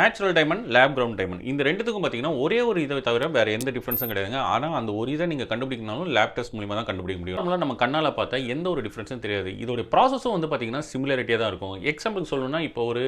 Natural diamond, lab grown diamond இந்த ரெண்டுத்துக்கும் பார்த்தீங்கன்னா ஒரே ஒரு இதை தவிர வேற எந்த டிஃபரன்ஸும் கிடையாதுங்க. ஆனால் அந்த ஒரு இதை நீங்கள் கண்டுபிடிக்கனாலும் லேப் டெஸ்ட் மூலியமா தான் கண்டுபிடிக்க முடியும். நம்மளால நம்ம கண்ணால் பார்த்தா எந்த ஒரு டிஃபரன்ஸும் தெரியாது. இதோட ப்ராசஸும் வந்து பார்த்தீங்கன்னா சிமிலாரிட்டியாக தான் இருக்கும். எக்ஸாம்பிளுக்கு சொல்லணும்னா இப்போ ஒரு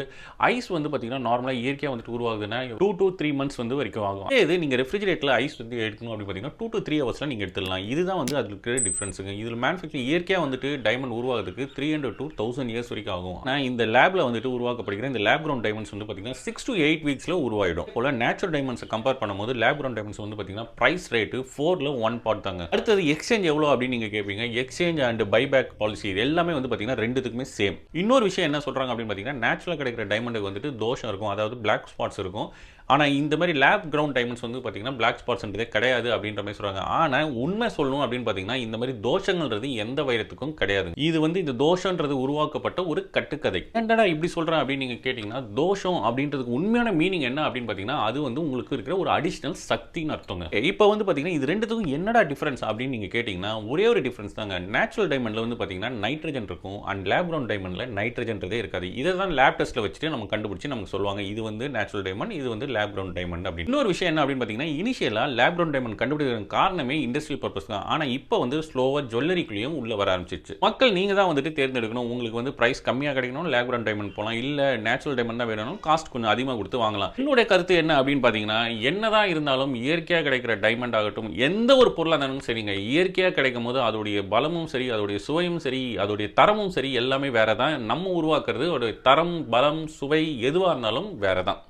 ஐஸ் வந்து பார்த்தீங்கன்னா நார்மலாக இயற்கையாக வந்துட்டு உருவாகுதுன்னா 2 to 3 months வந்து வரைக்கும் ஆகும். இது நீங்கள் ரெஃப்ரிஜரேட்டரில் ஐஸ் வந்து எடுக்கணும் அப்படின்னு பார்த்தீங்கன்னா 2 to 3 hours நீங்கள் எடுத்துடலாம். இதுதான் வந்து அதுக்கு இருக்கிற டிஃபரன்ஸுங்க. இதில் மேனுஃபேக்சரிங் இயற்கையாக வந்துட்டு டைமண்ட் உருவாகிறதுக்கு 300 to 1000 years வரைக்கும் ஆகும். ஆனால் இந்த லேப்ல வந்துட்டு உருவாக்கப்படுகிற இந்த லேப் கிரவுண்ட் டைமண்ட்ஸ் வந்து பார்த்தீங்கன்னா 6 to 8 weeksல உருவாயிடும். போல நேச்சுரல் டைமண்ட்ஸ் கம்பேர் பண்ணும்போது லேப் கிரவுண்ட் டைமண்ட்ஸ் வந்து பார்த்தீங்கன்னா பிரைஸ் ரேட்டு 4ல 1 பார்ட் தாங்க. அடுத்தது எக்ஸ்சேஞ்ச் எவ்வளோ அப்படின்னு நீங்கள் கேட்பீங்க. எக்ஸ்சேஞ்ச் அண்ட் பைபேக் பாலிசி இது எல்லாமே வந்து பார்த்தீங்கன்னா ரெண்டுத்துக்குமே சேம். இன்னொரு விஷயம் என்ன சொல்கிறாங்க அப்படின்னு பார்த்தீங்கன்னா நேச்சுரலாக கிடைக்கிற டைமண்டுக்கு வந்துட்டு தோஷம் இருக்கும், அதாவது பிளாக் ஸ்பாட்ஸ் இருக்கும். ஆனால் இந்த மாதிரி லேப் கிரவுண்ட் டைமண்ட்ஸ் வந்து பார்த்தீங்கன்னா பிளாக் ஸ்பாட்ஸ்ன்றதே கிடையாது அப்படின்ற மாதிரி சொல்கிறாங்க. ஆனால் உண்மை சொல்லணும் அப்படின்னு பார்த்தீங்கன்னா இந்த மாதிரி தோஷங்கள்ன்றது எந்த வைரத்துக்கும் கிடையாது. இது வந்து இந்த தோஷன்றது உருவாக்கப்பட்ட ஒரு கட்டுக்கதை. என்னடா இப்படி சொல்கிறேன் அப்படின்னு நீங்கள் கேட்டிங்கன்னா தோஷம் அப்படின்றதுக்கு உண்மையான மீனிங் என்ன அப்படின்னு பார்த்தீங்கன்னா அது வந்து உங்களுக்கு இருக்கிற ஒரு அடிஷ்னல் சக்தின்னு அர்த்தங்க. இப்போ வந்து பார்த்தீங்கன்னா இது ரெண்டுத்துக்கும் என்னடா டிஃபரன்ஸ் அப்படின்னு நீங்கள் கேட்டிங்கன்னா ஒரே ஒரு டிஃபரன்ஸ் தாங்க. நேச்சுரல் டைமண்டில் வந்து பார்த்தீங்கன்னா நைட்ரஜன் இருக்கும் அண்ட் லேப் கிரவுண்ட் டைமண்டில் நைட்ரஜன்றதே இருக்காது. இதை தான் லேப் டெஸ்ட்டில் வச்சுட்டு நம்ம கண்டுபிடிச்சி நமக்கு சொல்லுவாங்க இது வந்து நேச்சுரல் டைமண்ட், இது வந்து லேப் கிரவுண்ட் டைமண்ட் அப்படி. இன்னொரு விஷயம் என்ன அப்படின்னு பார்த்தீங்கன்னா இனிஷியலா லேப் கிரவுண்ட் டைமண்ட் கண்டுபிடிக்கிறதுக்கு காரணமே இண்டஸ்ட்ரியல் பர்பஸ் தான். ஆனால் இப்போ வந்து ஸ்லோவா ஜுவல்லரிக்குள்ளேயும் உள்ள வர ஆரம்பிச்சிருச்சு. மக்கள் நீங்க தான் வந்துட்டு தேர்ந்தெடுக்கணும். உங்களுக்கு வந்து பிரைஸ் கம்மியாக கிடைக்கணும் லேப் கிரவுண்ட் டைமண்ட் போகலாம், இல்ல நேச்சுரல் டைமண்ட் தான் வேணும் காஸ்ட் கொஞ்சம் அதிகமாக கொடுத்து வாங்கலாம். என்னுடைய கருத்து என்ன அப்படின்னு பார்த்தீங்கன்னா என்னதான் இருந்தாலும் இயற்கையாக கிடைக்கிற டைமண்ட் ஆகட்டும் எந்த ஒரு பொருளாக இருந்தாலும் சரிங்க, இயற்கையாக கிடைக்கும் போது அதோடைய பலமும் சரி, அதோடைய சுவையும் சரி, அதோடைய தரமும் சரி எல்லாமே வேற தான். நம்ம உருவாக்குறது அதோடைய தரம், பலம், சுவை எதுவாக இருந்தாலும் வேற தான்.